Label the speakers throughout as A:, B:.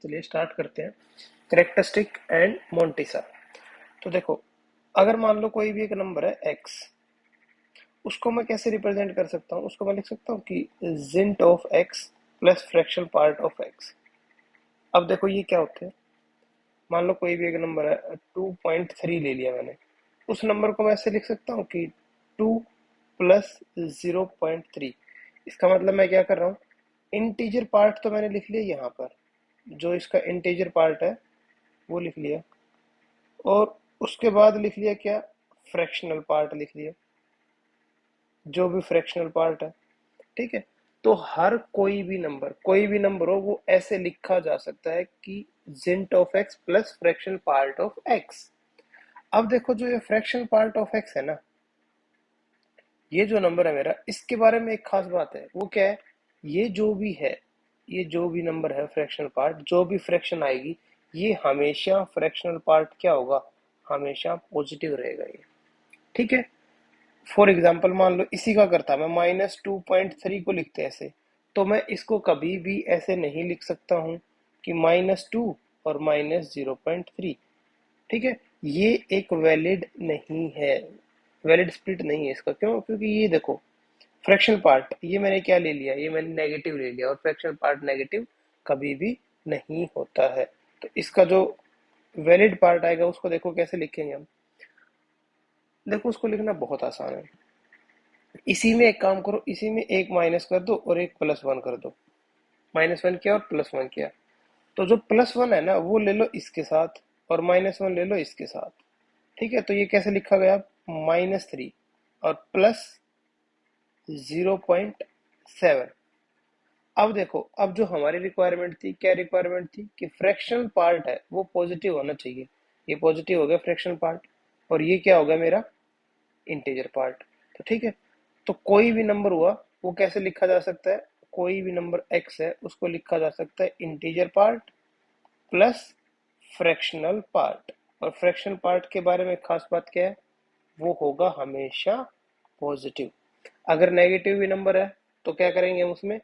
A: चलिए स्टार्ट करते हैं। Characteristic and mantissa. तो देखो, अगर मान लो कोई भी एक नंबर है x, उसको मैं कैसे रिप्रेजेंट कर सकता हूँ? उसको मैं लिख सकता हूँ कि जिंट of x plus fractional part of x। अब देखो ये क्या होते हैं। मान लो कोई भी एक नंबर है 2.3 ले लिया मैंने, उस नंबर को मैं ऐसे लिख सकता हूँ कि 2 प्लस 0.3। इसका मतलब मैं क्या कर रहा हूँ, इंटीजर पार्ट तो मैंने लिख लिया यहाँ पर, जो इसका इंटीजर पार्ट है वो लिख लिया, और उसके बाद लिख लिया क्या, फ्रैक्शनल पार्ट लिख लिया, जो भी फ्रैक्शनल पार्ट है। ठीक है, तो हर कोई भी नंबर हो वो ऐसे लिखा जा सकता है कि जिंट of x plus fractional part of x. अब देखो, जो ये फ्रैक्शनल पार्ट ऑफ एक्स है ना, ये जो नंबर है मेरा, इसके बारे में एक खास बात है। वो क्या है, ये जो भी है, ये जो भी नंबर है फ्रैक्शनल पार्ट, जो भी फ्रैक्शन आएगी, ये हमेशा फ्रैक्शनल पार्ट क्या होगा, हमेशा पॉजिटिव रहेगा ये। ठीक है, फॉर एग्जाम्पल मान लो इसी का करता मैं -2.3 को लिखते ऐसे, तो मैं इसको कभी भी ऐसे नहीं लिख सकता हूं कि -2 और -0.3। ठीक है, ये एक वैलिड नहीं है, वैलिड स्प्लिट नहीं है इसका। क्यों? क्योंकि ये देखो, फ्रैक्शनल पार्ट ये मैंने क्या ले लिया, ये मैंने नेगेटिव ले लिया, और फ्रैक्शनल पार्ट नेगेटिव कभी भी नहीं होता है। तो इसका जो वैलिड पार्ट आएगा उसको देखो कैसे लिखेंगे हम। देखो, उसको लिखना बहुत आसान है। इसी में एक काम करो, इसी में एक माइनस कर दो और एक +1 कर दो। -1 किया और +1 किया, तो जो +1 है ना वो ले लो इसके साथ, और -1 ले लो इसके साथ। ठीक है, तो ये कैसे लिखा गया, -3 और प्लस 0.7। अब देखो, अब जो हमारी रिक्वायरमेंट थी, क्या रिक्वायरमेंट थी कि फ्रैक्शनल पार्ट है वो पॉजिटिव होना चाहिए। ये पॉजिटिव हो गया फ्रैक्शनल पार्ट, और ये क्या होगा मेरा, इंटीजर पार्ट। तो ठीक है, तो कोई भी नंबर हुआ वो कैसे लिखा जा सकता है, कोई भी नंबर x है उसको लिखा जा सकता है integer part plus fractional part. और फ्रैक्शनल पार्ट के बारे में खास बात क्या है, वो होगा हमेशा पॉजिटिव। अगर नेगेटिव भी नंबर है तो क्या करेंगे हम उसमें,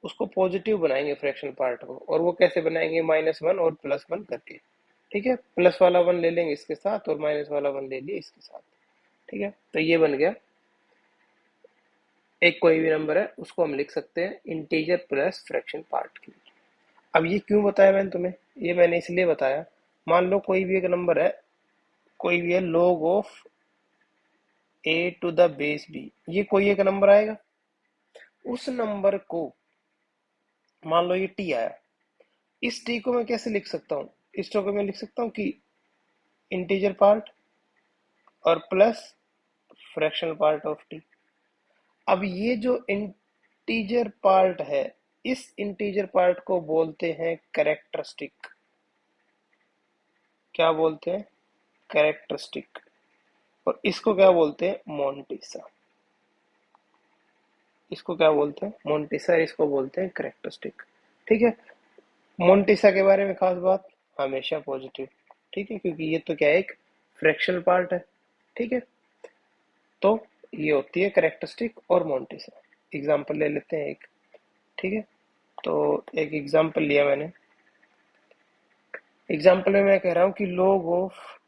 A: उसको पॉजिटिव बनाएंगे फ्रैक्शनल पार्ट को, और वो कैसे बनाएंगे, -1 और +1 करके। ठीक है, प्लस वाला 1 ले लेंगे इसके साथ और माइनस वाला 1 ले लिए इसके साथ। ठीक है, तो ये बन गया, एक कोई भी नंबर है उसको हम लिख सकते हैं इंटीजर प्लस फ्रैक्शन पार्ट के लिए। अब ये क्यों बताया मैंने तुम्हें, ये मैंने इसलिए बताया, मान लो कोई भी एक नंबर है, कोई भी है log ऑफ a⁻b, ये कोई एक नंबर आएगा, उस नंबर को मान लो ये t आया, इस t को मैं कैसे लिख सकता हूँ, इस t को मैं लिख सकता हूँ कि इंटीजर पार्ट और plus fractional part of t। अब ये जो इंटीजर पार्ट है, इस इंटीजर पार्ट को बोलते हैं कैरेक्टरिस्टिक। क्या बोलते हैं, कैरेक्टरिस्टिक। और इसको क्या बोलते हैं, मोंटिसा। इसको क्या बोलते हैं, मोंटिसा, इसको बोलते हैं कैरेक्टरिस्टिक। ठीक है, मोंटिसा के बारे में खास बात, हमेशा पॉजिटिव। ठीक है, क्योंकि ये तो क्या है, एक फ्रैक्शनल पार्ट है। ठीक है, तो ये होती है कैरेक्टरिस्टिक और मोंटिसा। एग्जांपल ले लेते हैं एक। ठीक है, तो एक एग्जांपल लिया मैंने, एग्जाम्पल में मैं कह रहा हूँ कि log ऑफ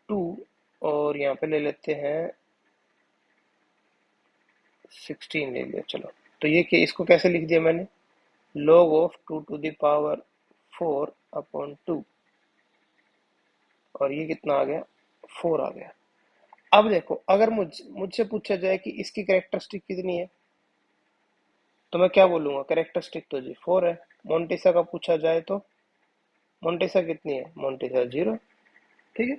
A: 2, और यहाँ पे ले लेते हैं 16 ले लिया, चलो। तो ये इसको कैसे लिख दिया मैंने, log ऑफ 2⁴/2, और ये कितना आ गया, 4 आ गया। अब देखो, अगर मुझसे पूछा जाए कि इसकी कैरेक्टरिस्टिक कितनी है, तो मैं क्या बोलूंगा, कैरेक्टरिस्टिक तो जी 4 है। मोंटेसा का पूछा जाए तो मोंटेसा कितनी है, मोंटेसा 0। ठीक है,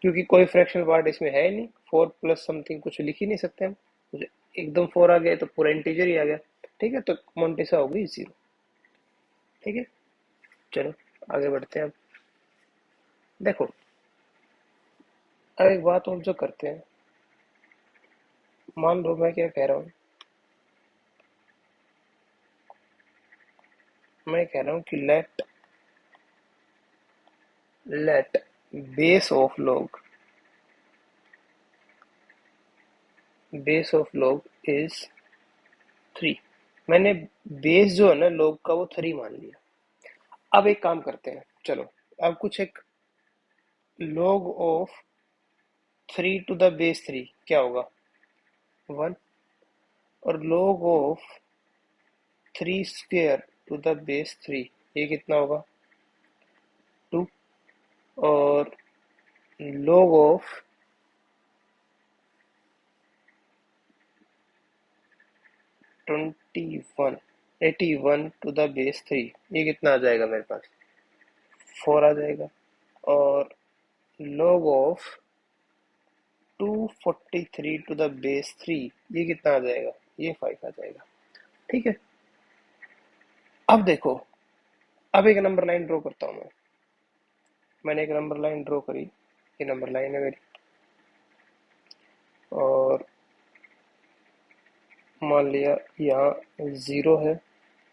A: क्योंकि कोई फ्रैक्शनल पार्ट इसमें है ही नहीं, 4 प्लस समथिंग कुछ लिख ही नहीं सकते हम, एकदम 4 आ गया तो पूरा इंटीजर ही आ गया। ठीक है, तो मोंटेसा हो गई 0। ठीक है, चलो आगे बढ़ते हैं। अब देखो, अब एक बात और जो करते हैं, मान लो मैं क्या कह रहा हूँ, मैं कह रहा हूँ कि let base of log is 3। मैंने बेस जो है ना log का वो 3 मान लिया। अब एक काम करते हैं, चलो अब कुछ एक log of 3 to the base 3 क्या होगा, 1। और log of 3 square to the base 3 ये कितना होगा, 2। और log of 21 81 to the base 3 ये कितना आ जाएगा मेरे पास, 4 आ जाएगा। और log of 243 to the base 3 ये कितना आ जाएगा, ये 5 आ जाएगा। ठीक है, अब देखो, अब एक नंबर लाइन ड्रॉ करता हूं मैं। मैंने एक नंबर लाइन ड्रॉ करी, ये नंबर लाइन है मेरी। और मान लिया यहाँ 0 है,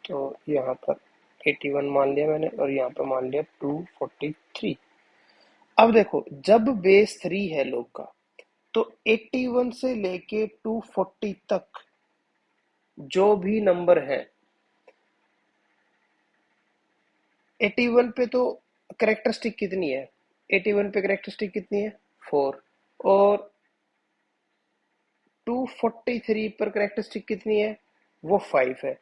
A: तो यहाँ पर 81 मान लिया मैंने, और यहाँ पर मान लिया 243। अब देखो, जब बेस 3 है लोग का, तो 81 से लेके 240 तक जो भी नंबर है, 81 पे तो करेक्टरिस्टिक कितनी है, 81 पे करेक्टरिस्टिक कितनी है, 4। और 243 पर करेक्टरिस्टिक कितनी है, वो 5 है।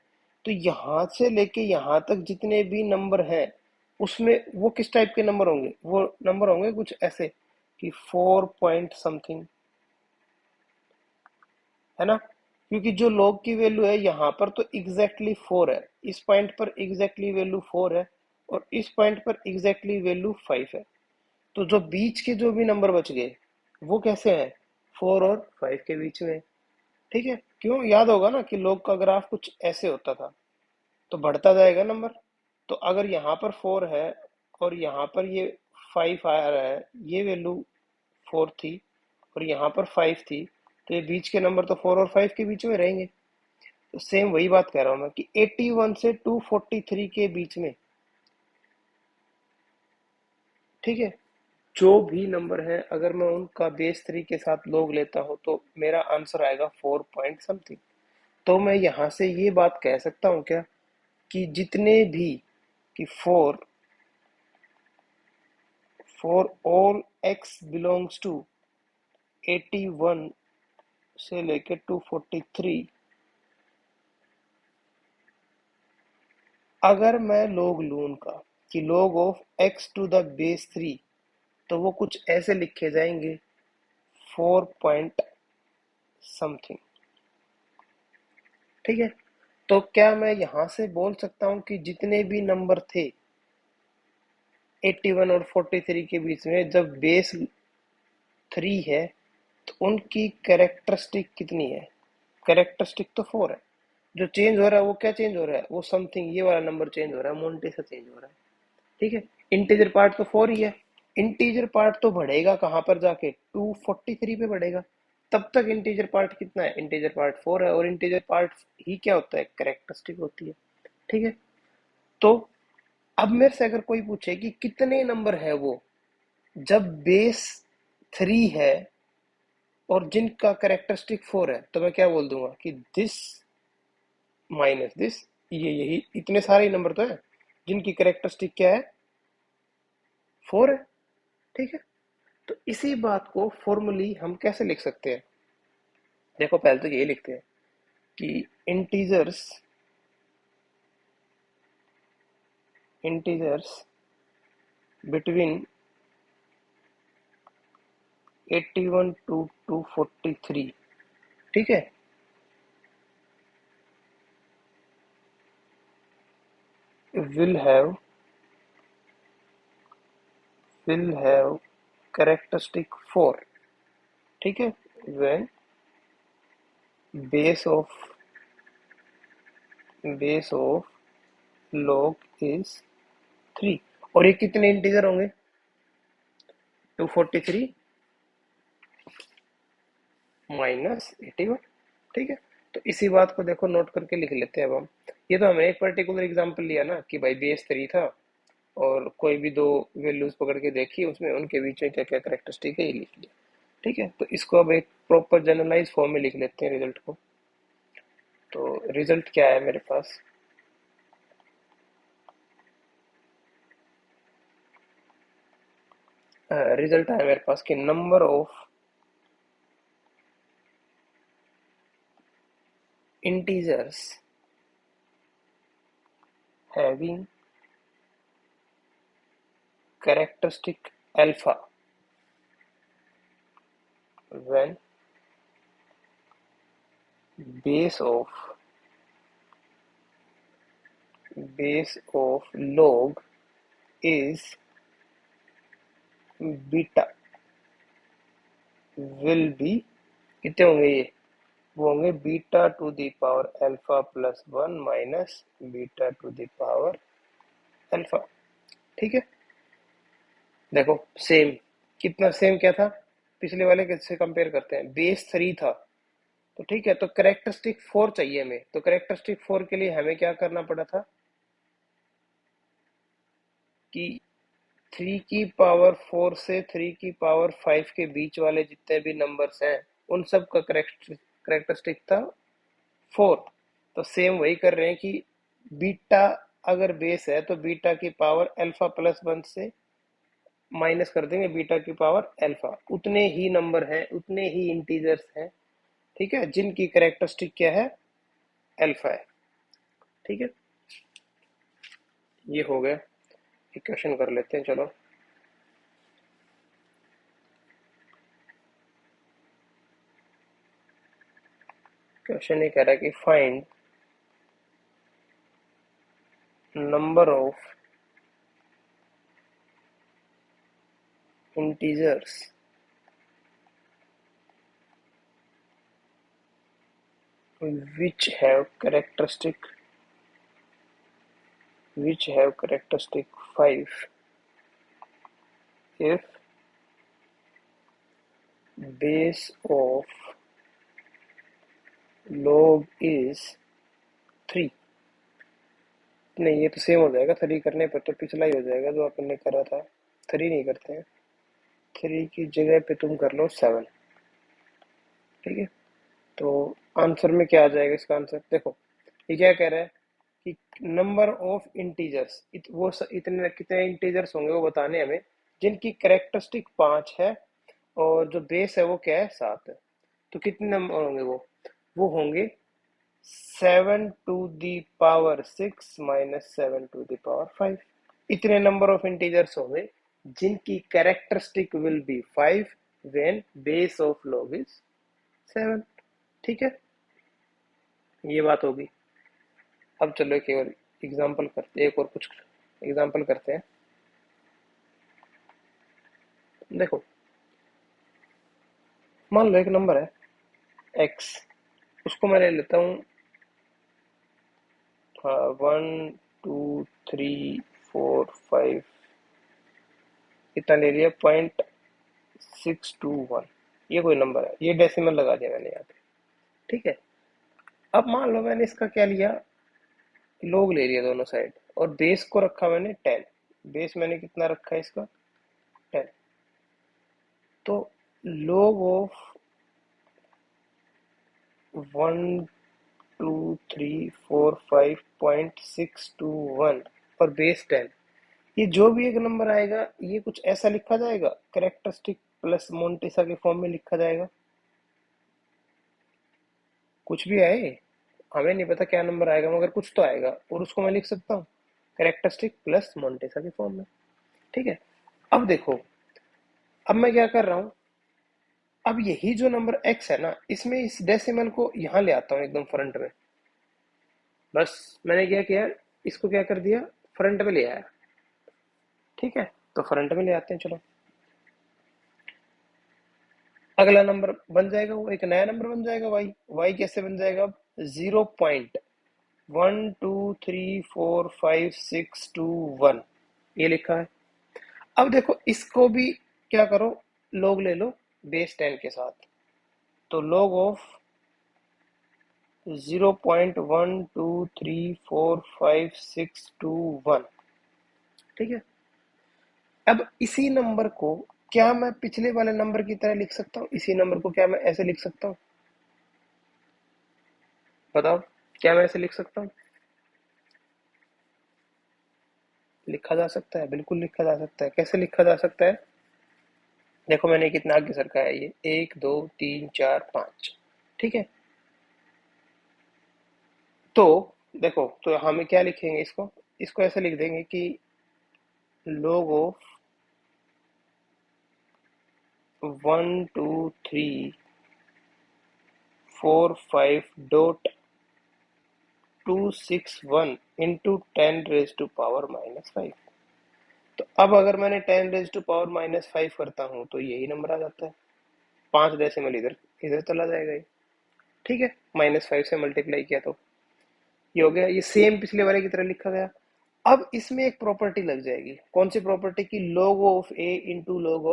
A: तो यहां से लेके यहां तक जितने भी नंबर हैं, उसमें वो किस टाइप के नंबर होंगे, वो नंबर होंगे कुछ ऐसे कि 4 पॉइंट समथिंग, है ना। क्योंकि जो लॉग की वैल्यू है यहाँ पर तो एग्जैक्टली 4 है, इस पॉइंट पर एग्जैक्टली वैल्यू 4 है, और इस पॉइंट पर एग्जैक्टली वैल्यू 5 है। तो जो बीच के जो भी नंबर बच गए वो कैसे हैं, 4 और 5 के बीच में। ठीक है, क्यों, याद होगा ना कि लॉग का ग्राफ कुछ ऐसे होता था, तो बढ़ता जाएगा नंबर। तो अगर यहाँ पर 4 है और यहाँ पर ये 5 आ रहा है, ये वैल्यू 4 थी और यहाँ पर 5 थी, तो ये बीच के नंबर तो 4 और 5 के बीच में रहेंगे। तो सेम वही बात कह रहा हूं मैं कि 81 से 243 के बीच में, ठीक है, जो भी नंबर है अगर मैं उनका बेस 3 के साथ लोग लेता हूं तो मेरा आंसर आएगा 4 पॉइंट समथिंग। तो मैं यहां से ये बात कह सकता हूं क्या, कि जितने भी, कि for all x belongs to 81 से लेके 243, अगर मैं लोग लूं उनका कि log of x to the base 3, तो वो कुछ ऐसे लिखे जाएंगे, 4 पॉइंट समथिंग। ठीक है, तो क्या मैं यहां से बोल सकता हूं कि जितने भी नंबर थे 81 और 43 के बीच में, जब बेस 3 है तो उनकी कैरेक्टरिस्टिक कितनी है, कैरेक्टरिस्टिक तो 4 है। जो चेंज हो रहा है वो क्या चेंज हो रहा है, वो समथिंग, ये वाला नंबर चेंज हो रहा है, मोन्टे से चेंज हो रहा है। ठीक है, इंटीजर पार्ट तो 4 ही है, इंटीजर पार्ट तो बढ़ेगा कहां पर जाके, 243 पे बढ़ेगा। तब तक इंटीजर पार्ट कितना है, इंटीजर पार्ट 4 है, और इंटीजर पार्ट ही क्या होता है, कैरेक्टरिस्टिक होती है। ठीक है, तो अब मेरे से अगर कोई पूछे कि कितने नंबर है वो जब बेस 3 है और जिनका कैरेक्टरिस्टिक 4 है, तो मैं क्या बोल दूंगा कि दिस माइनस दिस, ये यही इतने सारे नंबर तो है जिनकी कैरेक्टरिस्टिक क्या है, 4 है। ठीक है, तो इसी बात को फॉर्मली हम कैसे लिख सकते हैं, देखो पहले तो ये लिखते हैं कि इंटीजर्स बिटवीन 81 टू 243, ठीक है, will have characteristic 4, ठीक है, when base of log is 3। और ये कितने इंटीजर होंगे, 243 माइनस 81। ठीक है, तो इसी बात को देखो नोट करके लिख लेते हैं अब हम। ये तो हमने एक पर्टिकुलर एग्जांपल लिया ना कि भाई बेस 3 था और कोई भी दो वैल्यूज पकड़ के देखी, उसमें उनके बीच में क्या क्या करेक्टरिस्टिक है ये लिख लिया। ठीक है, तो इसको अब एक प्रॉपर जनरलाइज फॉर्म में लिख लेते हैं रिजल्ट को। तो रिजल्ट क्या है मेरे पास, रिजल्ट है मेरे पास कि number of integers having characteristic alpha when base of log is beta will be, कितने होंगे ये, वो होंगे beta two the power alpha plus one minus beta two the power alpha. ठीक है, देखो सेम, कितना सेम क्या था, पिछले वाले कैसे कंपेयर करते हैं, बेस 3 था, तो ठीक है, तो करेक्टरिस्टिक 4 चाहिए हमें, तो करेक्टरिस्टिक 4 के लिए हमें क्या करना पड़ा था कि 3 की पावर 4 से 3 की पावर 5 के बीच वाले जितने भी नंबर्स हैं उन सब का करेक्टरिस्टिक था 4। तो सेम वही कर रहे हैं कि बीटा अगर बेस है तो बीटा की पावर अल्फा प्लस वन से माइनस कर देंगे बीटा की पावर अल्फा, उतने ही नंबर हैं, उतने ही इंटीजर्स हैं, ठीक है, जिनकी करेक्टरिस्टिक क्या है, अल्फा है। ठीक है, ये हो गया, एक क्वेश्चन कर लेते हैं, चलो। क्वेश्चन ये कह रहा है कि find number of integers which have characteristic 5 if base of log is 3। नहीं, ये तो सेम हो जाएगा, 3 करने पर तो पिछला ही हो जाएगा जो अपन ने करा था, 3 नहीं करते हैं, 3 की जगह पे तुम कर लो 7। ठीक है, तो आंसर में क्या आ जाएगा, इसका आंसर देखो, ये क्या कह रहा है कि नंबर ऑफ इंटीजर्स, इतने कितने इंटीजर्स होंगे वो बताने हमें, जिनकी करेक्टरिस्टिक 5 है और जो बेस है वो क्या है, 7 है। तो कितने नंबर होंगे वो होंगे 7 to the power 6 minus 7 to the power 5। इतने नंबर ऑफ इंटीजर्स होंगे जिनकी characteristic will be 5 when base of log is 7। ठीक है, ये बात होगी। अब चलो एक और एग्जांपल करते हैं, एक और कुछ एग्जांपल करते हैं। देखो, मान लो एक नंबर है x, उसको मैं ले लेता हूँ 1 2 3 4 5, इतना ले लिया 0.621, ये कोई नंबर है, ये डेसिमल लगा दिया मैंने यहाँ पे। ठीक है, अब मान लो मैंने इसका क्या लिया, लोग ले लिया दोनों साइड, और बेस को रखा मैंने 10। बेस मैंने कितना रखा है इसका, 10। तो log ऑफ 1 2 3 4 5.621 और बेस 10, ये जो भी एक नंबर आएगा ये कुछ ऐसा लिखा जाएगा, करेक्टरिस्टिक प्लस मोन्टेसा के फॉर्म में लिखा जाएगा, कुछ भी आए, हमें नहीं पता क्या नंबर आएगा मगर कुछ तो आएगा, और उसको मैं लिख सकता हूँ करेक्टरिस्टिक प्लस मोन्टेसा के फॉर्म में। ठीक है, अब देखो, अब मैं क्या कर रहा हूँ, अब यही जो नंबर x है ना, इसमें इस डेसिमल को यहाँ ले आता हूँ एकदम फ्रंट में, बस मैंने क्या किया, इसको क्या कर दिया, फ्रंट में ले आया। ठीक है, तो फ्रंट में ले आते हैं, चलो। अगला नंबर बन जाएगा, वो एक नया नंबर बन जाएगा y कैसे बन जाएगा, 0.1 2 3 4 5 6 2 1, ये लिखा है। अब देखो इसको भी क्या करो, log ले लो बेस 10 के साथ, तो log ऑफ 0.1 2 3 4 5 6 2 1। ठीक है, अब इसी नंबर को क्या मैं पिछले वाले नंबर की तरह लिख सकता हूँ, इसी नंबर को क्या मैं ऐसे लिख सकता हूँ, बताओ। क्या मैं ऐसे लिख सकता हूँ? लिखा जा सकता है, बिल्कुल लिखा जा सकता है। कैसे लिखा जा सकता है? देखो मैंने कितना आगे सरका है, ये 1 2 3 4 5, ठीक है। तो देखो, तो हमें क्या लिखेंगे इसको? इसको ऐसे लिख देंगे कि log ऑफ 1 2 3 4 5 .261 इंटू 10⁻⁻⁵। तो अब अगर मैंने 10⁻⁻⁵ करता हूं तो यही नंबर आ जाता है। 5 डेसिमल इधर इधर चला जाएगा ये, ठीक है। -5 से मल्टीप्लाई किया तो ये हो गया। ये सेम पिछले वाले की तरह लिखा गया। अब इसमें एक प्रॉपर्टी लग जाएगी। कौन सी प्रॉपर्टी? की log of a into log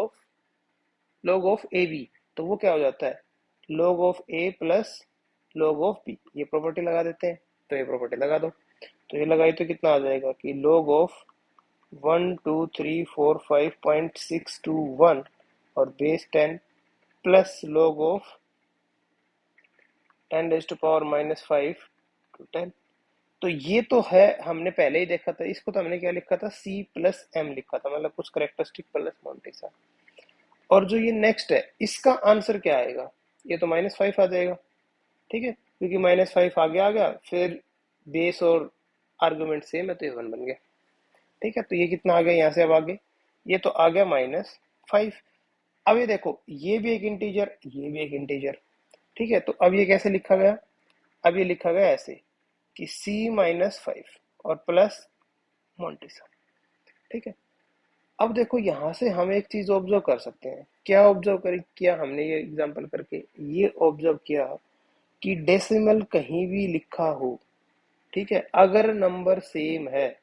A: of a b. तो वो क्या हो जाता है? log of a plus log of b। ये प्रॉपर्टी लगा देते हैं। तो ये प्रॉपर्टी लगा दो। तो ये लगाई तो कितना आ जाएगा कि log ऑफ 1 2 3 4 5.621 और बेस 10 प्लस log ऑफ 10⁻⁻⁵ तो ये तो है, हमने पहले ही देखा था। इसको तो हमने क्या लिखा था? C प्लस एम लिखा था, मतलब कुछ करेक्टरिस्टिक प्लस मोन्टेसा। और जो ये नेक्स्ट है, इसका आंसर क्या आएगा? ये तो -5 आ जाएगा, ठीक है, क्योंकि -5 आगे आ गया, फिर बेस और आर्गुमेंट सेम है तो ये 1 बन गया, ठीक है। तो ये कितना आ गया यहाँ से? अब आगे ये तो आ गया -5। अब ये देखो, ये भी एक इंटीजर, ये भी एक इंटीजर, ठीक है। तो अब ये कैसे लिखा गया? अब ये लिखा गया ऐसे कि C-5 और प्लस मोन्टेसा, ठीक है। अब देखो यहां से हम एक चीज ऑब्जर्व कर सकते हैं। क्या ऑब्जर्व किया हमने ये एग्जांपल करके? ये ऑब्जर्व किया कि डेसिमल कहीं भी लिखा हो, ठीक है, अगर नंबर सेम है,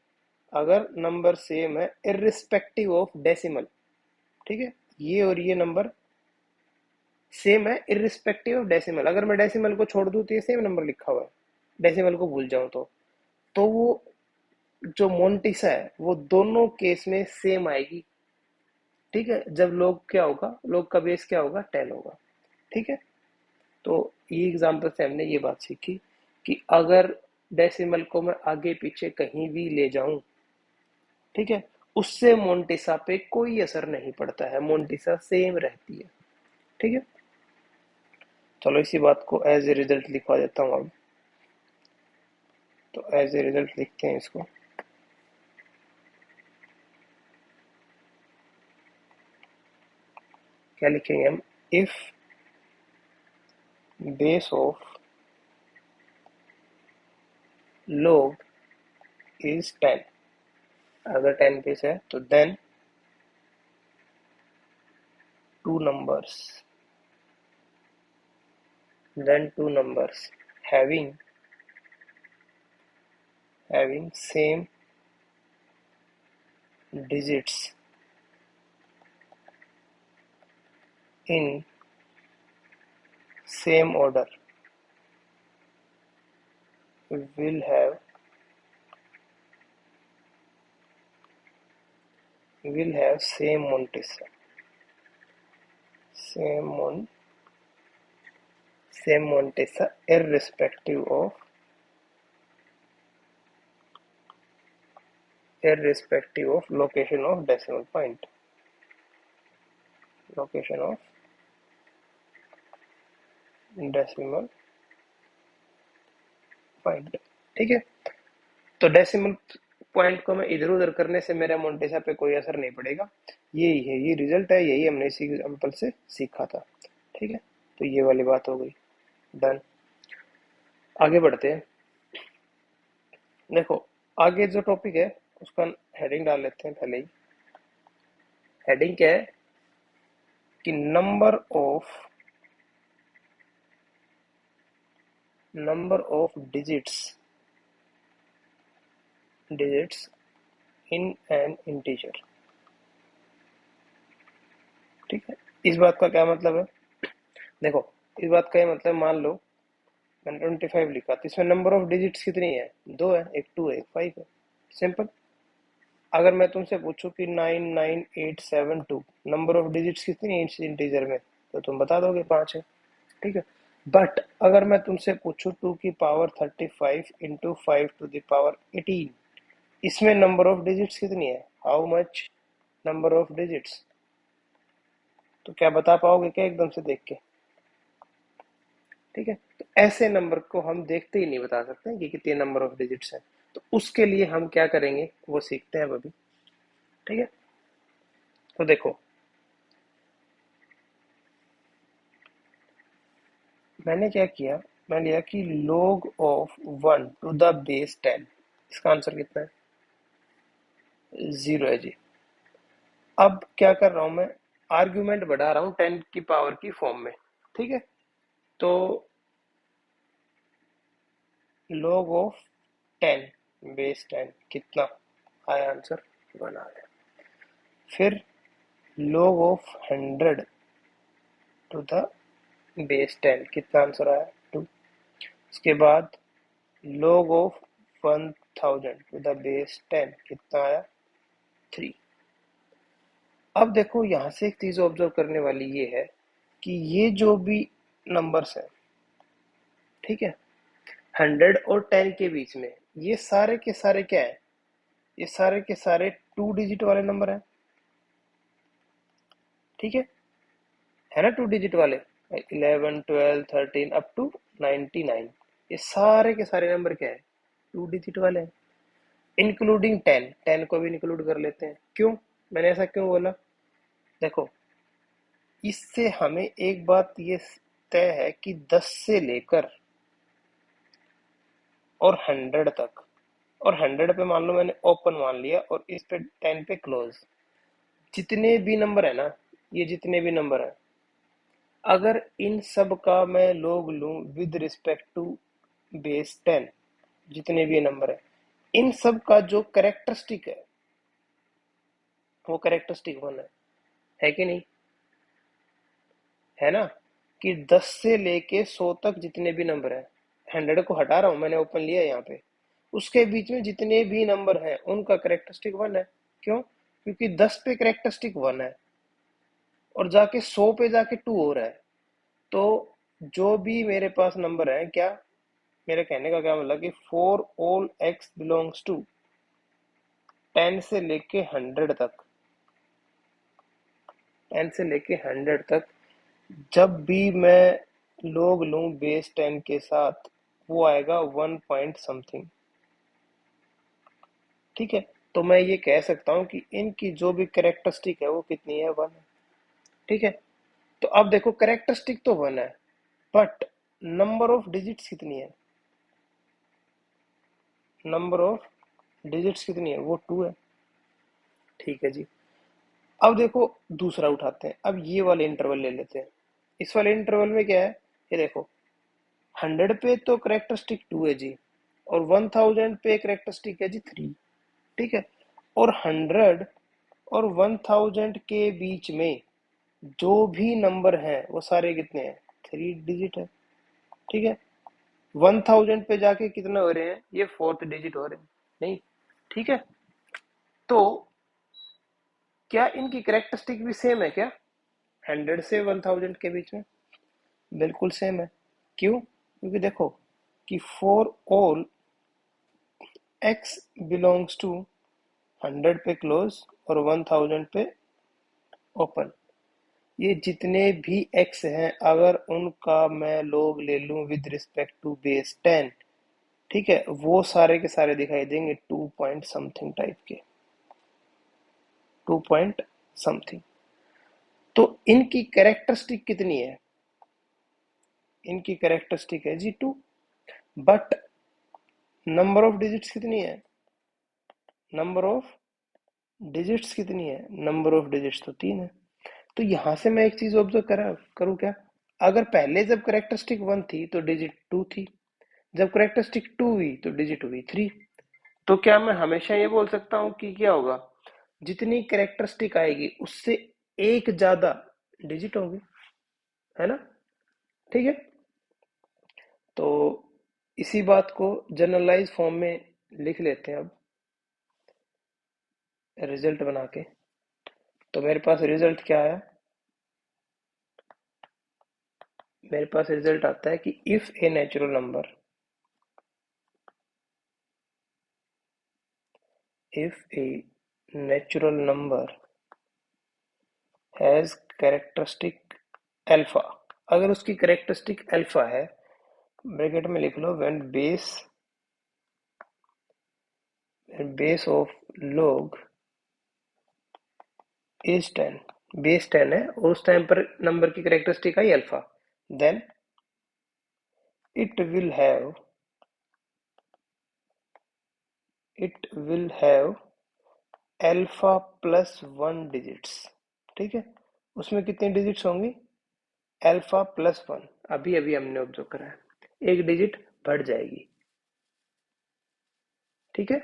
A: अगर नंबर सेम है इर्रिस्पेक्टिव ऑफ डेसिमल, ठीक है, ये और ये नंबर सेम है इर्रिस्पेक्टिव ऑफ डेसिमल। अगर मैं डेसिमल को छोड़ दूं तो ये सेम नंबर लिखा हुआ है, डेसिमल को भूल जाऊं तो वो जो मोन्टिसा है वो दोनों केस में सेम आएगी, ठीक है। जब लोग क्या होगा, लोग का बेस क्या होगा? 10 होगा, ठीक है। तो ये एग्जांपल से हमने ये बात सीखी कि अगर डेसिमल को मैं आगे पीछे कहीं भी ले जाऊं, ठीक है, उससे मोन्टेसा पे कोई असर नहीं पड़ता है, मोन्टेसा सेम रहती है, ठीक है। चलो इसी बात को एज ए रिजल्ट लिखवा देता हूं अब। तो एज ए रिजल्ट लिखते हैं इसको। क्या लिखेंगे हम? If base of log is 10, अगर 10 बेस है तो then two numbers having same digits in same order will have same Montesa, same Montesa irrespective of location of decimal point, location of decimal point, ठीक है। तो decimal point को मैं इधर उधर करने से मेरा मोन्टेसा पे कोई असर नहीं पड़ेगा। यही है, ये रिजल्ट है, यही हमने इसी एग्जांपल से सीखा था, ठीक है। तो ये वाली बात हो गई, डन। आगे बढ़ते हैं। देखो आगे जो टॉपिक है उसका हेडिंग डाल लेते हैं पहले ही। हेडिंग क्या है? कि number of digits in an integer, ठीक है। इस बात का क्या मतलब है? देखो इस बात का ये मतलब, मान लो मैंने 25 लिखा तो इसमें नंबर ऑफ डिजिट्स कितनी है? 2 है, एक 2 है एक 5 है, सिंपल। अगर मैं तुमसे पूछूं कि 99872 नंबर ऑफ डिजिट्स कितनी है इस इंटीजर में, तो तुम बता दोगे 5 है, ठीक है। बट अगर मैं तुमसे पूछूं 2 की पावर 35 इंटू 5 टू द पावर 18, इसमें नंबर ऑफ डिजिट्स कितनी है? How much number of digits? तो क्या बता पाओगे क्या एकदम से देख के? ठीक है, तो ऐसे नंबर को हम देखते ही नहीं बता सकते हैं कि कितने नंबर ऑफ डिजिट्स हैं। तो उसके लिए हम क्या करेंगे वो सीखते हैं अब अभी। ठीक है, तो देखो मैंने क्या किया, मैं लिया कि log of 1 to the base 10, इसका आंसर कितना है? 0 है जी। अब क्या कर रहा हूं मैं, आर्ग्यूमेंट बढ़ा रहा हूं 10 की पावर की फॉर्म में। ठीक है, तो log ऑफ 10 बेस 10 कितना आया आंसर? 1 आ गया। फिर log of 100 to the base 10 कितना आंसर आया? 2। उसके बाद log of 1000 to the base 10 कितना आया? 3। अब देखो यहां से एक चीज ऑब्जर्व करने वाली ये है कि ये जो भी नंबर्स हैं, ठीक है, 100 और 10 के बीच में, ये सारे के सारे क्या है? ये सारे के सारे 2 डिजिट वाले नंबर हैं। ठीक है ना? 2 डिजिट वाले 11 12 13 अप टू 99, ये सारे के सारे नंबर क्या है? 2 डिजिट वाले हैं, इंक्लूडिंग 10। 10 को भी इंक्लूड कर लेते हैं। क्यों? मैंने ऐसा क्यों बोला? देखो इससे हमें एक बात ये तय है कि 10 से लेकर और 100 तक, और 100 पे मान लो मैंने ओपन मान लिया और इस पे 10 पे क्लोज, जितने भी नंबर है ना, ये जितने भी नंबर है, अगर इन सब का मैं लोग लूं विद रिस्पेक्ट टू बेस 10, जितने भी नंबर है, इन सब का जो करेक्टरिस्टिक है वो करेक्टरिस्टिक 1 है कि नहीं? है ना? कि 10 से लेके 100 तक जितने भी नंबर है, 100 को हटा रहा हूं, मैंने ओपन लिया यहाँ पे, उसके बीच में जितने भी नंबर हैं उनका करेक्टरिस्टिक 1 है। क्यों? क्योंकि 10 पे करेक्टरिस्टिक 1 है और जाके 100 पे जाके 2 हो रहा है। तो जो भी मेरे पास नंबर है, क्या मेरे कहने का क्या मतलब कि for all x belongs to 10 से लेके 100 तक, 10 से लेके 100 तक जब भी मैं लोग लूं बेस 10 के साथ, वो आएगा 1 पॉइंट समथिंग। ठीक है, तो मैं ये कह सकता हूं कि इनकी जो भी करेक्टरिस्टिक है वो कितनी है? 1 है। ठीक है, तो अब देखो करेक्टरिस्टिक तो 1 है, बट नंबर ऑफ डिजिट्स कितनी है? नंबर ऑफ डिजिट्स कितनी है? वो 2 है। ठीक है जी। अब देखो दूसरा उठाते हैं, अब ये वाले इंटरवल ले लेते हैं। इस वाले इंटरवल में क्या है? ये देखो 100 पे तो करेक्टरिस्टिक 2 है जी, और 1000 पे करेक्टरिस्टिक है जी 3। ठीक है, और 100 और 1000 के बीच में जो भी नंबर हैं वो सारे कितने हैं? 3 डिजिट है। ठीक है, 1000 पे जाके कितने हो रहे हैं? ये 4th डिजिट हो रहे हैं। नहीं, ठीक है, तो क्या इनकी करेक्टरिस्टिक भी सेम है क्या? 100 से 1000 के बीच में बिल्कुल सेम है। क्यों? क्योंकि देखो कि for all x belongs to 100 पे क्लोज और 1000 पे ओपन, ये जितने भी एक्स हैं अगर उनका मैं लोग ले लूं विद रिस्पेक्ट टू बेस 10, ठीक है, वो सारे के सारे दिखाई देंगे 2 पॉइंट समथिंग टाइप के, 2 पॉइंट समथिंग। तो इनकी कैरेक्टरिस्टिक कितनी है? इनकी कैरेक्टरिस्टिक है जी 2, बट नंबर ऑफ डिजिट्स कितनी है? नंबर ऑफ डिजिट्स कितनी है? नंबर ऑफ डिजिट्स तो 3 है। तो यहां से मैं एक चीज ऑब्जर्व करा करूं क्या, अगर पहले जब करेक्टरिस्टिक 1 थी तो डिजिट 2 थी, जब करेक्टरिस्टिक 2 हुई तो डिजिट हुई 3। तो क्या मैं हमेशा ये बोल सकता हूँ कि क्या होगा, जितनी करेक्टरिस्टिक आएगी उससे एक ज्यादा डिजिट होगी? है ना? ठीक है, तो इसी बात को जनरलाइज फॉर्म में लिख लेते हैं अब रिजल्ट बना के। तो मेरे पास रिजल्ट क्या आया? मेरे पास रिजल्ट आता है कि if a natural number, if a natural number has characteristic alpha, अगर उसकी कैरेक्टरिस्टिक अल्फा है, ब्रैकेट में लिख लो when base of log is 10, base 10 है और उस टाइम पर नंबर की कैरेक्टरिस्टिक आई alpha, then it will have alpha plus 1 डिजिट्स। ठीक है, उसमें कितनी डिजिट्स होंगी? Alpha plus 1। अभी अभी हमने ऑब्जर्व करा है, एक डिजिट बढ़ जाएगी। ठीक है,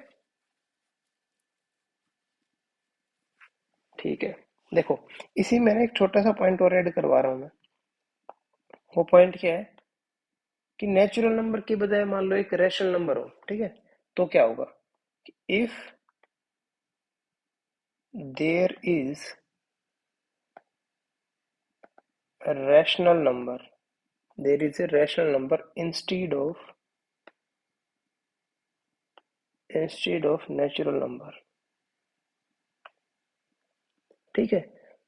A: ठीक है। देखो, इसी में ना एक छोटा सा पॉइंट और ऐड करवा रहा हूं मैं। वो पॉइंट क्या है कि नेचुरल नंबर के बजाय मान लो एक रैशनल नंबर हो, ठीक है, तो क्या होगा? If there is a rational number, there is a rational number instead of natural number। ठीक है,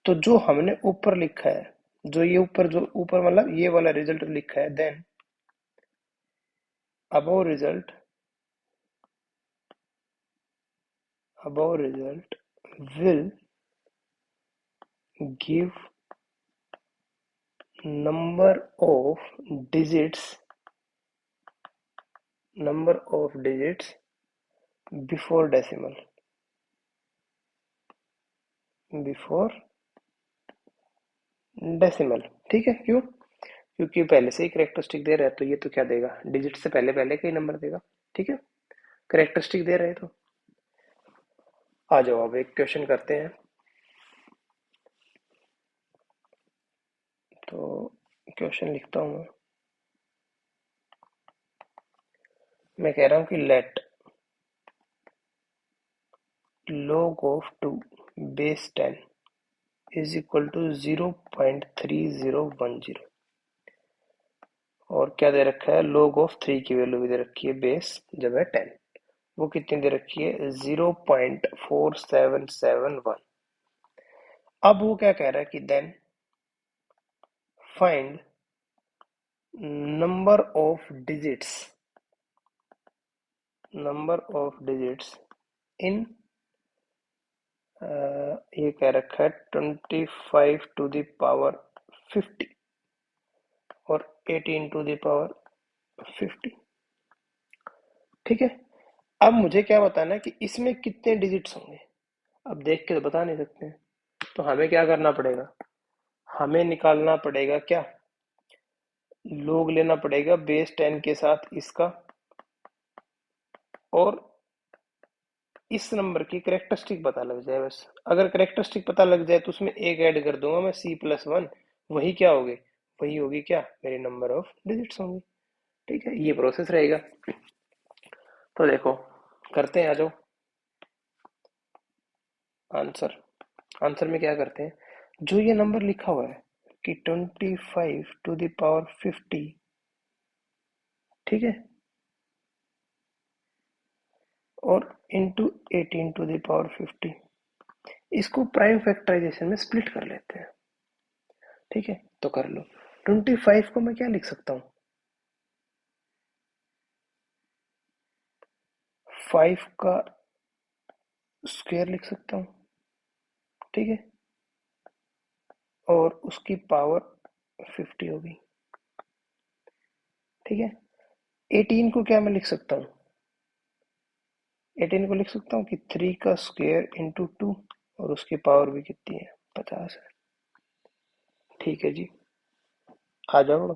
A: तो जो हमने ऊपर लिखा है, जो ऊपर मतलब ये वाला रिजल्ट लिखा है, then above result will give number of digits before decimal, before decimal. ठीक है, क्यों? क्योंकि पहले से ही करेक्टरिस्टिक दे रहा है, तो ये तो क्या देगा? डिजिट से पहले पहले का ही नंबर देगा। ठीक है, करेक्टरिस्टिक दे रहे हैं तो आ जाओ अब एक क्वेश्चन करते हैं। तो क्वेश्चन लिखता हूँ मैं कह रहा हूँ कि late log of 2 base 10 is equal to 0.3010। और क्या दे रखा है? log of 3 की वैल्यू भी दे रखी है, बेस जब है 10, वो कितनी दे रखी है? 0.4771। अब वो क्या कह रहा है कि then find number of digits in, ये कह रखा है 25 to the power 50 और 18 to the power 50। ठीक है, अब मुझे क्या बताना है कि इसमें कितने डिजिट्स होंगे? अब देख के तो बता नहीं सकते हैं, तो हमें क्या करना पड़ेगा? हमें निकालना पड़ेगा क्या? लोग लेना पड़ेगा बेस 10 के साथ इसका, और इस नंबर की करेक्टरिस्टिक पता लग जाए बस। अगर करेक्टरिस्टिक पता लग जाए तो उसमें एक ऐड कर दूंगा मैं, C+1, वही क्या होगी? वही होगी क्या? मेरी नंबर ऑफ डिजिट्स होंगी। ठीक है, ये प्रोसेस रहेगा। तो देखो, करते हैं, आ जाओ आंसर। आंसर में क्या करते हैं, जो ये नंबर लिखा हुआ है कि 25 to the power 50, ठीक है, और इंटू 18 to the power 50, इसको प्राइम फैक्टराइजेशन में स्प्लिट कर लेते हैं। ठीक है, तो कर लो। 25 को मैं क्या लिख सकता हूँ? 5 का स्क्वायर लिख सकता हूँ। ठीक है, और उसकी पावर 50 होगी। ठीक है, 18 को क्या मैं लिख सकता हूँ? 18 को लिख सकता हूँ कि 3 का स्क्वायर इंटू 2, और उसकी पावर भी कितनी है? 50 है। ठीक है जी, आ जाओ।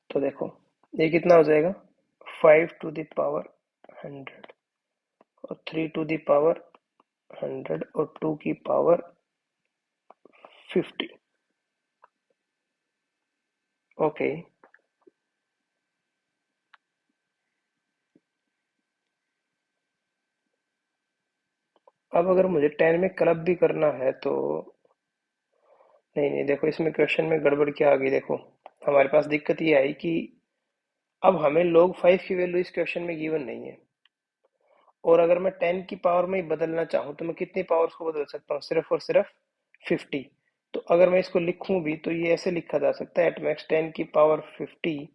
A: तो देखो, ये कितना हो जाएगा? 5 to the power 100 और 3 to the power 100 और 2 की पावर 50। ओके, अब अगर मुझे 10 में क्लब भी करना है तो नहीं नहीं, देखो इसमें क्वेश्चन में गड़बड़ क्या आ गई, देखो हमारे पास दिक्कत ये आई कि अब हमें log 5 की वैल्यू इस क्वेश्चन में गिवन नहीं है, और अगर मैं 10 की पावर में ही बदलना चाहूँ तो मैं कितनी पावर्स को बदल सकता हूँ, सिर्फ और सिर्फ 50। तो अगर मैं इसको लिखूं भी तो ये ऐसे लिखा जा सकता है, एट मैक्स 10 की पावर 50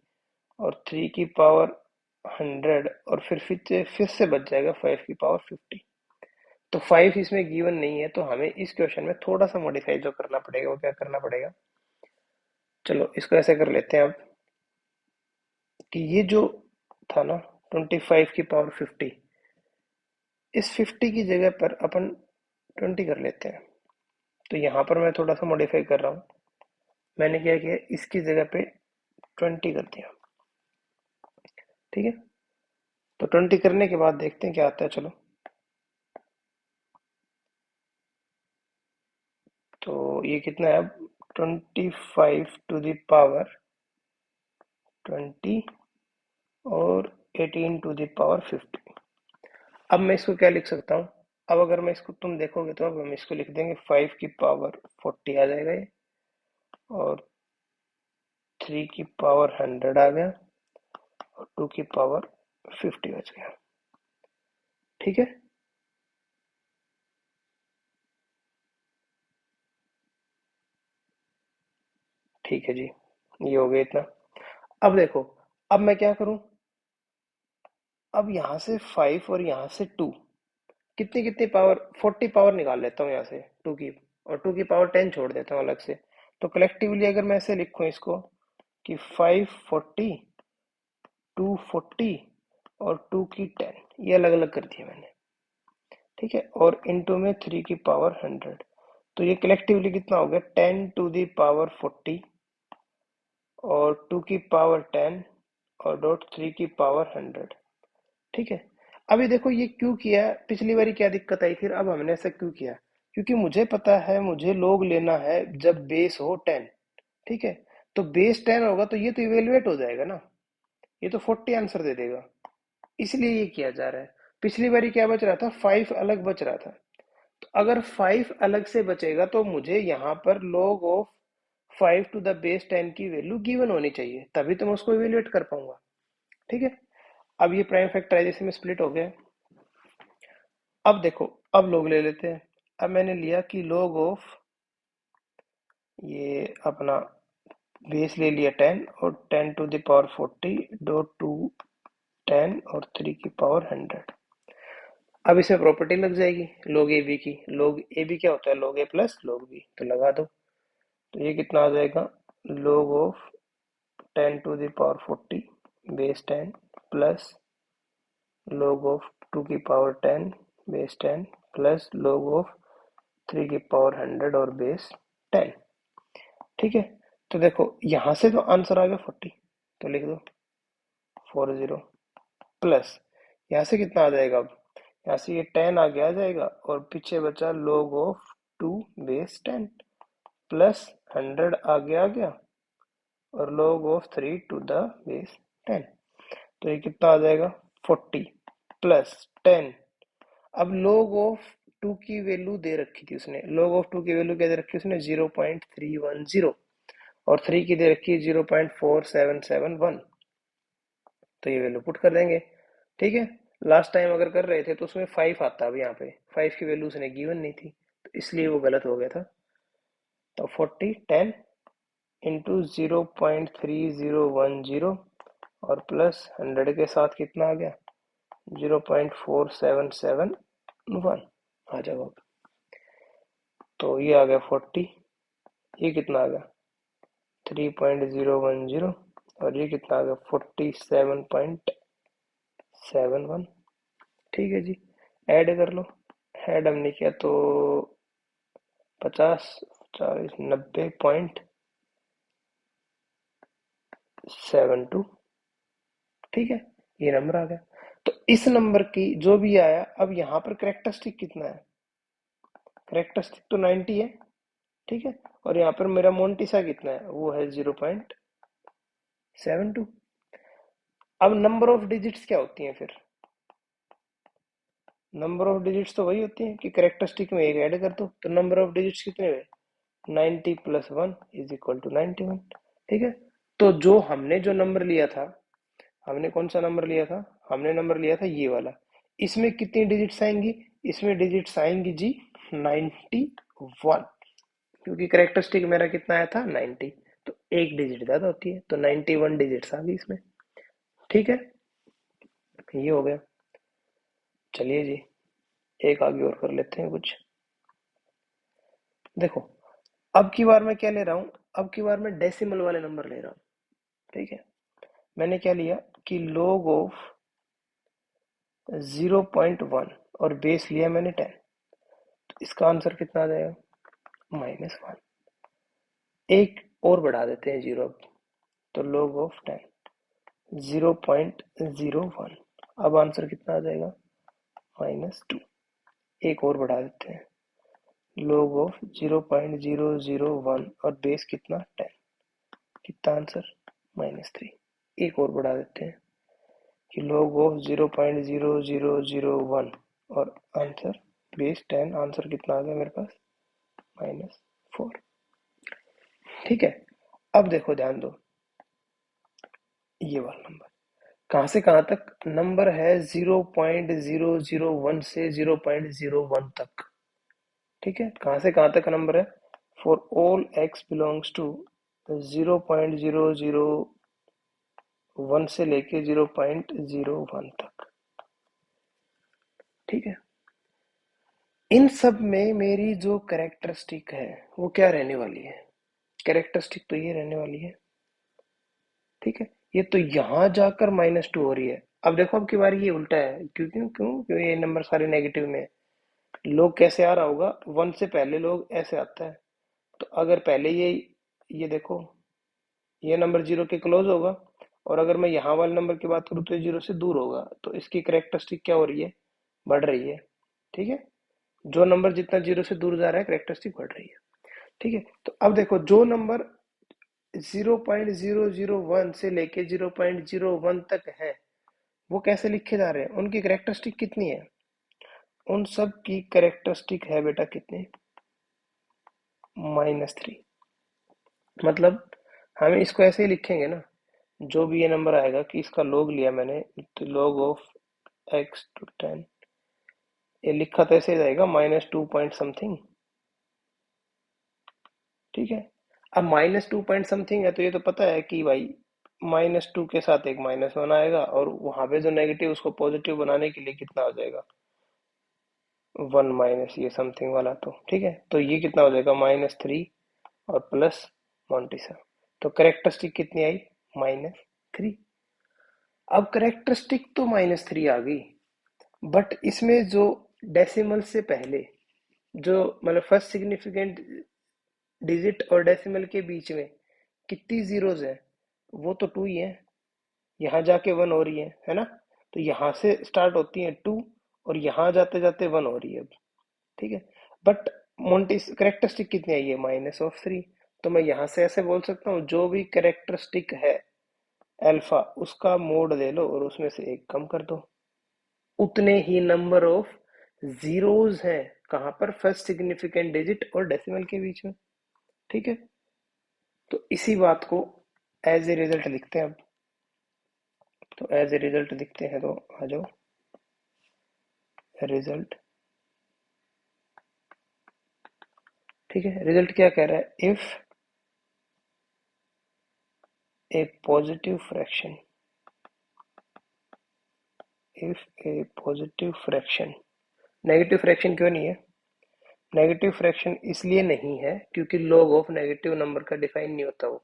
A: और 3 की पावर 100, और फिर से बच जाएगा 5 की पावर 50। तो 5 इसमें गिवन नहीं है, तो हमें इस क्वेश्चन में थोड़ा सा मॉडिफाई जो करना पड़ेगा वो क्या करना पड़ेगा, चलो इसको ऐसे कर लेते हैं अब, कि ये जो था ना 25 की पावर 50, इस 50 की जगह पर अपन 20 कर लेते हैं। तो यहाँ पर मैं थोड़ा सा मॉडिफाई कर रहा हूँ, मैंने क्या किया, इसकी जगह पे 20 कर दिया। ठीक है, तो 20 करने के बाद देखते हैं क्या आता है, चलो। तो ये कितना है अब, 25 टू द पावर 20 और 18 टू द पावर 50। अब मैं इसको क्या लिख सकता हूँ, अब अगर मैं इसको, तुम देखोगे तो अब हम इसको लिख देंगे 5 की पावर 40 आ जाएगा ये, और 3 की पावर 100 आ गया, और 2 की पावर 50 बच गया। ठीक है, ठीक है जी, ये हो गया इतना। अब देखो, अब मैं क्या करूं, अब यहाँ से 5 और यहाँ से 2, कितनी कितनी पावर, 40 पावर निकाल लेता हूँ यहाँ से 2 की, और 2 की पावर 10 छोड़ देता हूँ अलग से। तो कलेक्टिवली अगर मैं ऐसे लिखूँ इसको, कि 540, 240 और 2 की 10, ये अलग अलग कर दिया मैंने। ठीक है, और इनटू में 3 की पावर 100, तो ये कलेक्टिवली कितना हो गया, 10 टू दी पावर 40 और 2 की पावर 10 और डॉट 3 की पावर 100। ठीक है, अभी देखो ये क्यों किया, पिछली बारी क्या दिक्कत आई थी, अब हमने ऐसा क्यों किया, क्योंकि मुझे पता है मुझे लोग लेना है जब बेस हो 10। ठीक है, तो बेस 10 होगा तो ये तो इवेलुएट हो जाएगा ना, ये तो 40 आंसर दे देगा, इसलिए ये किया जा रहा है। पिछली बारी क्या बच रहा था, 5 अलग बच रहा था, तो अगर 5 अलग से बचेगा तो मुझे यहाँ पर log of 5 to the base 10 की वैल्यू गिवन होनी चाहिए, तभी तो मैं उसको इवेल्युएट कर पाऊंगा। ठीक है, अब ये प्राइम फैक्टराइजेशन में स्प्लिट हो गया। अब देखो, अब लोग ले लेते हैं। अब मैंने लिया कि log ऑफ, ये अपना बेस ले लिया 10, और 10 टू द पावर 40 डॉट 2 10 और 3 की पावर 100। अब इसमें प्रॉपर्टी लग जाएगी log ए बी की, log ए बी क्या होता है, log a plus log b, तो लगा दो। तो ये कितना आ जाएगा, log of 10 to the power 40 base 10 plus log of 2 की power 10 base 10 plus log of 3 की पावर 100 और बेस 10। ठीक है, तो देखो यहां से तो आंसर आ गया 40, तो लिख दो 40, प्लस यहाँ से कितना आ जाएगा, अब यहाँ से ये 10 आगे आ जाएगा, और पीछे बचा log ऑफ 2 बेस 10 प्लस 100 आगे आ गया, और log of 3 to the base 10, तो ये कितना आ जाएगा 40 प्लस 10। अब log ऑफ 2 की वैल्यू दे रखी थी उसने, log ऑफ 2 की वैल्यू क्या दे रखी है उसने, 0.310, और 3 की दे रखी है 0.4771, तो ये वैल्यू पुट कर देंगे। ठीक है, लास्ट टाइम अगर कर रहे थे तो उसमें 5 आता, अब यहाँ पे 5 की वैल्यू उसने गिवन नहीं थी, तो इसलिए वो गलत हो गया था। तो 40 10 इंटू 0.3010, और प्लस 100 के साथ कितना आ गया, 0.4771 आ जाएगा। तो ये आ गया 40, ये कितना आ गया 3.010, और ये कितना आ गया 47.71। ठीक है जी, ऐड कर लो, ऐड हमने किया तो 50, 40, 90.72। ठीक है, ये नंबर आ गया। तो इस नंबर की जो भी आया, अब यहाँ पर करेक्टरिस्टिक कितना है, करेक्टरिस्टिक तो 90 है। ठीक है, और यहाँ पर मेरा मोन्टिसा कितना है, वो है 0.72। अब नंबर ऑफ डिजिट्स क्या होती हैं फिर, नंबर ऑफ डिजिट्स तो वही होती है कि करेक्टरिस्टिक में एक ऐड कर दो, तो नंबर ऑफ डिजिट्स कितने हुए, 90 प्लस 1 इज इक्वल टू 91। ठीक है, तो जो हमने जो नंबर लिया था, हमने कौन सा नंबर लिया था, हमने नंबर लिया था ये वाला। इसमें कितनी डिजिट्स आएंगी, इसमें डिजिट्स आएंगी जी 91, क्योंकि करेक्टरिस्टिक मेरा कितना आया था 90, तो एक डिजिट ज्यादा होती है, तो 91 डिजिट्स आ गई इसमें। ठीक है, ये हो गया। चलिए जी, एक आगे और कर लेते हैं कुछ। देखो, अब की बार मैं क्या ले रहा हूं, अब की बार मैं डेसिमल वाले नंबर ले रहा हूं। ठीक है, मैंने क्या लिया कि log ऑफ 0.1 और बेस लिया मैंने 10, तो इसका आंसर कितना आ जाएगा -1। एक और बढ़ा देते हैं जीरो, तो log ऑफ 10 0.01, अब आंसर कितना आ जाएगा -2। एक और बढ़ा देते हैं, log ऑफ 0.001 और बेस कितना 10, कितना आंसर -3। एक और बढ़ा देते हैं कि log ऑफ 0.0001 और आंसर बेस 10, आंसर कितना आ गया मेरे पास -4। ठीक है, अब देखो ध्यान दो, ये वाला नंबर कहां से कहां तक नंबर है, 0.001 से 0.01 तक। ठीक है, कहां से कहां तक नंबर है, for all x belongs to 0.001 से लेके 0.01 तक। ठीक है, इन सब में मेरी जो कैरेक्टरिस्टिक है वो क्या रहने वाली है, कैरेक्टरिस्टिक तो ये रहने वाली है। ठीक है, ये तो यहां जाकर -2 हो रही है। अब देखो, अब की बार ये उल्टा है, क्यों क्यों क्यों क्यों, ये नंबर सारे नेगेटिव में है। लोग कैसे आ रहा होगा, 1 से पहले लोग ऐसे आता है, तो अगर पहले ये देखो, ये नंबर 0 के क्लोज होगा, और अगर मैं यहाँ वाले नंबर की बात करूँ तो ये 0 से दूर होगा, तो इसकी कैरेक्टरिस्टिक क्या हो रही है, बढ़ रही है। ठीक है, जो नंबर जितना 0 से दूर जा रहा है कैरेक्टरिस्टिक बढ़ रही है। ठीक है, तो अब देखो, जो नंबर 0.001 से लेके 0.01 तक है, वो कैसे लिखे जा रहे हैं, उनकी कैरेक्टरिस्टिक कितनी है, उन सब की कैरेक्टरिस्टिक है बेटा कितनी, -3। मतलब हम इसको ऐसे ही लिखेंगे ना, जो भी ये नंबर आएगा कि इसका log लिया मैंने, तो log ऑफ x टू 10, ये लिखा तो ऐसे ही जाएगा -2 पॉइंट समथिंग। ठीक है, अब -2 पॉइंट समथिंग है, तो ये तो पता है कि भाई -2 के साथ एक -1 आएगा, और वहां पे जो नेगेटिव उसको पॉजिटिव बनाने के लिए कितना हो जाएगा 1 माइनस ये समथिंग वाला। तो ठीक है, तो ये कितना हो जाएगा -3 और प्लस मोंटिसा, तो करेक्टरिस्टिक कितनी आई -3। अब करेक्टरिस्टिक तो -3 आ गई, बट इसमें जो डेसिमल से पहले, जो मतलब फर्स्ट सिग्निफिकेंट डिजिट और डेसिमल के बीच में कितनी जीरोज है, वो तो 2 ही है, यहाँ जाके 1 हो रही है ना, तो यहाँ से स्टार्ट होती है 2 और यहाँ जाते जाते 1 हो रही है अब। ठीक है, बट मोन्टिस करेक्टरिस्टिक कितनी आई है -3, तो मैं यहाँ से ऐसे बोल सकता हूँ, जो भी करेक्टरिस्टिक है अल्फा, उसका मोड ले लो और उसमें से एक कम कर दो, उतने ही नंबर ऑफ जीरोस हैं कहां पर, फर्स्ट सिग्निफिकेंट डिजिट और डेसिमल के बीच में। ठीक है, तो इसी बात को एज ए रिजल्ट लिखते हैं अब, तो एज ए रिजल्ट लिखते हैं, तो आ जाओ रिजल्ट। ठीक है, रिजल्ट क्या कह रहा है, if A positive fraction, if A positive fraction, negative fraction क्यों नहीं है, नेगेटिव फ्रैक्शन इसलिए नहीं है क्योंकि log ऑफ नेगेटिव नंबर का डिफाइन नहीं होता वो।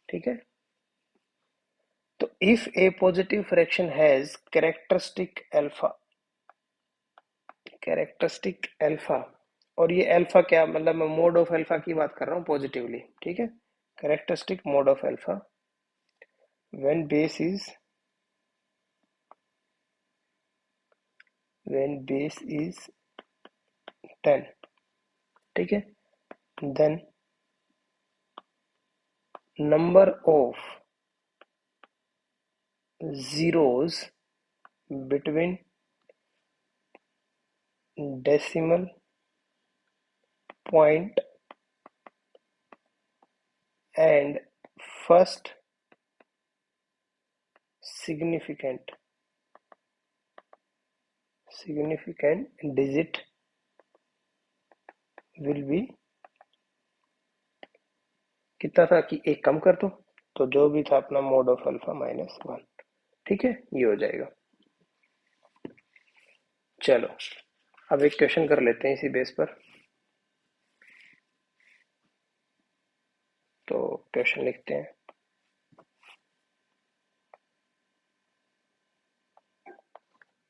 A: ठीक है, तो if A positive fraction has characteristic alpha, characteristic alpha, और ये अल्फा क्या मतलब, मैं मोड ऑफ अल्फा की बात कर रहा हूँ पॉजिटिवली। ठीक है, characteristic mode of alpha when base is, when base is 10। ठीक है, then number of zeros between decimal point and first significant digit will be कितना था कि एक कम कर दो, तो जो भी था अपना मोड ऑफ अल्फा -1। ठीक है, ये हो जाएगा। चलो अब एक क्वेश्चन कर लेते हैं इसी बेस पर। तो क्वेश्चन लिखते हैं।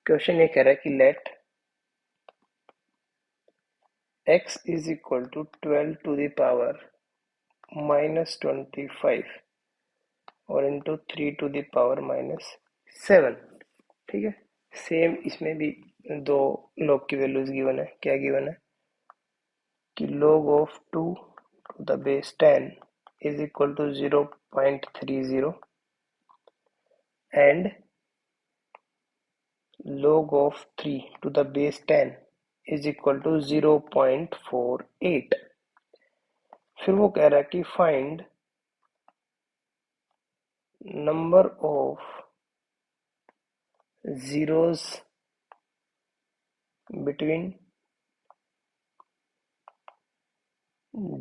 A: क्वेश्चन ये कह रहा है कि let x is equal to 12 to the power -25 और इंटू 3 टू द पावर -7। ठीक है, सेम इसमें भी दो लॉग की वैल्यूज गिवन है। क्या गिवन है कि log of 2 to the base 10 is equal to 0.30 and log of 3 to the base 10 is equal to 0.48। फिर वो कह रहा है कि find number of zeros between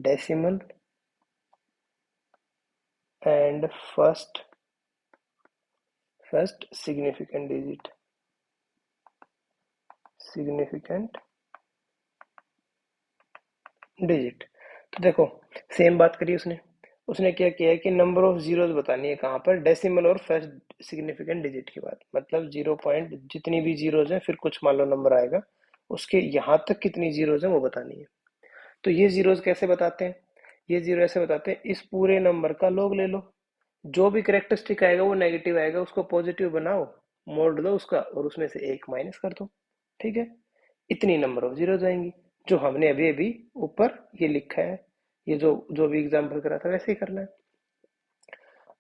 A: decimal and first significant digit। तो देखो सेम बात करी उसने। उसने क्या किया है कि नंबर ऑफ जीरोस बतानी है कहाँ पर, डेसिमल और फर्स्ट सिग्निफिकेंट डिजिट की बात। मतलब 0 पॉइंट जितनी भी जीरोस हैं, फिर कुछ मान लो नंबर आएगा, उसके यहाँ तक कितनी जीरोस हैं वो बतानी है। तो ये जीरोस कैसे बताते हैं? ये जीरो ऐसे बताते हैं, इस पूरे नंबर का log ले लो, जो भी करेक्टरिस्टिक आएगा वो नेगेटिव आएगा, उसको पॉजिटिव बनाओ, मोड दो उसका, और उसमें से एक माइनस कर दो। ठीक है, इतनी नंबर ऑफ जीरोस आएंगी, जो हमने अभी अभी ऊपर ये लिखा है। ये जो जो भी एग्जाम्पल करा था वैसे ही करना है।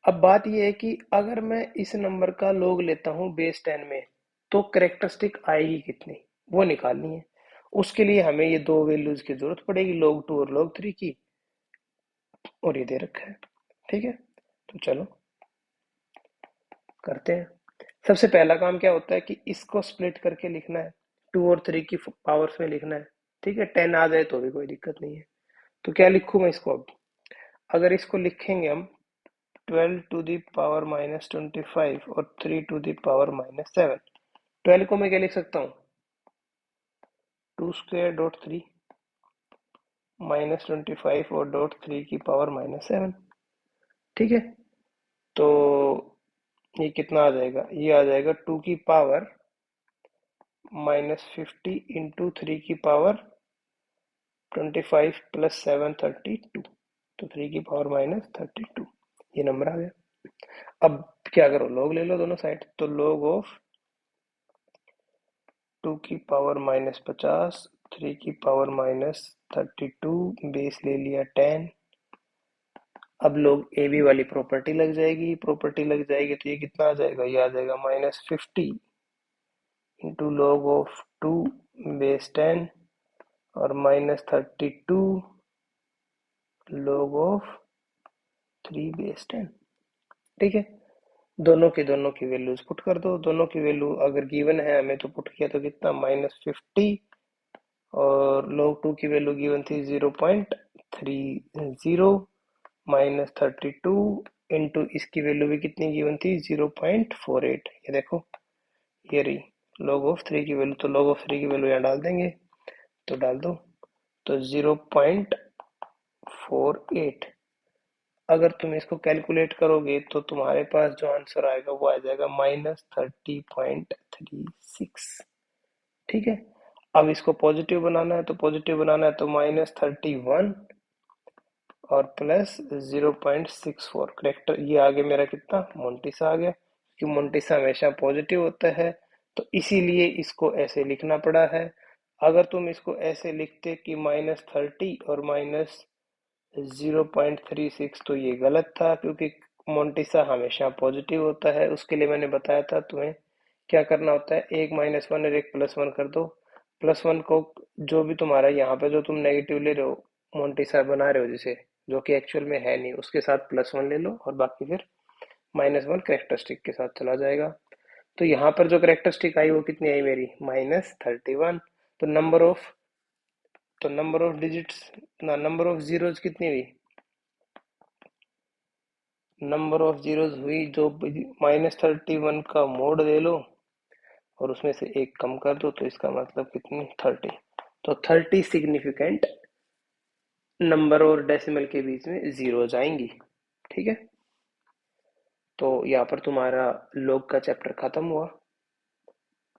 A: अब बात ये है कि अगर मैं इस नंबर का log लेता हूँ बेस 10 में, तो करेक्टरिस्टिक आएगी कितनी वो निकालनी है। उसके लिए हमें ये दो वैल्यूज की जरूरत पड़ेगी, log 2 और log 3 की, और ये दे रखा है। ठीक है, तो चलो करते हैं। सबसे पहला काम क्या होता है कि इसको स्प्लिट करके लिखना है, 2 और 3 की पावर्स में लिखना है। ठीक है, 10 आ जाए तो भी कोई दिक्कत नहीं है। तो क्या लिखूं मैं इसको अब? अगर इसको लिखेंगे हम 12 टू दी पावर -25 और 3 टू दी पावर -7। 12 को मैं क्या लिख सकता हूँ? 2 स्क्वायर डॉट 3 -25 और डॉट 3 की पावर -7। ठीक है, तो ये कितना आ जाएगा? ये आ जाएगा 2 की पावर -50 इंटू 3 की पावर 25 प्लस 7 32। तो 3 की पावर -32, ये नंबर आ गया। अब क्या करो, log ले लो दोनों साइड। तो log ऑफ 2 की पावर -50, 3 की पावर -32, बेस ले लिया 10। अब लोग ए बी वाली प्रॉपर्टी लग जाएगी, तो ये कितना आ जाएगा? ये आ जाएगा -50 इंटू log ऑफ 2 बेस 10 और -32 log ऑफ 3 बेस 10। ठीक है, दोनों की वैल्यूज पुट कर दो। दोनों की वैल्यू अगर गिवन है हमें, तो पुट किया तो कितना -50, और log 2 की वैल्यू गिवन थी 0.30 -32 इंटू इसकी वैल्यू भी कितनी गिवन थी 0.48। ये देखो, ये रही log ऑफ 3 की वैल्यू। तो log ऑफ 3 की वैल्यू यहाँ डाल देंगे, तो डाल दो, तो 0.48। अगर तुम इसको कैलकुलेट करोगे तो तुम्हारे पास जो आंसर आएगा वो आ जाएगा -30.36। ठीक है, अब इसको पॉजिटिव बनाना है, तो -31 और प्लस 0.64। करेक्टर ये आगे मेरा कितना? मोन्टिसा आ गया, क्योंकि मोन्टिसा हमेशा पॉजिटिव होता है, तो इसीलिए इसको ऐसे लिखना पड़ा है। अगर तुम इसको ऐसे लिखते कि -30 और -0.36, तो ये गलत था, क्योंकि मोन्टिसा हमेशा पॉजिटिव होता है। उसके लिए मैंने बताया था तुम्हें क्या करना होता है, एक -1 और एक +1 कर दो। +1 को जो भी तुम्हारा यहाँ पे जो तुम नेगेटिव ले रहे हो, मोन्टिसा बना रहे हो जिसे, जो कि एक्चुअल में है नहीं, उसके साथ +1 ले लो और बाकी फिर -1 करेक्टरिस्टिक के साथ चला जाएगा। तो यहाँ पर जो करेक्टरिस्टिक आई वो कितनी आई मेरी, -31। तो नंबर ऑफ डिजिट्स ना, नंबर ऑफ जीरोज कितनी हुई, नंबर ऑफ जीरोज हुई जो -31 का मोड ले लो और उसमें से एक कम कर दो, तो इसका मतलब कितनी, 30। तो 30 सिग्निफिकेंट नंबर और डेसिमल के बीच में जीरो जाएंगी। ठीक है, तो यहाँ पर तुम्हारा लॉग का चैप्टर खत्म हुआ।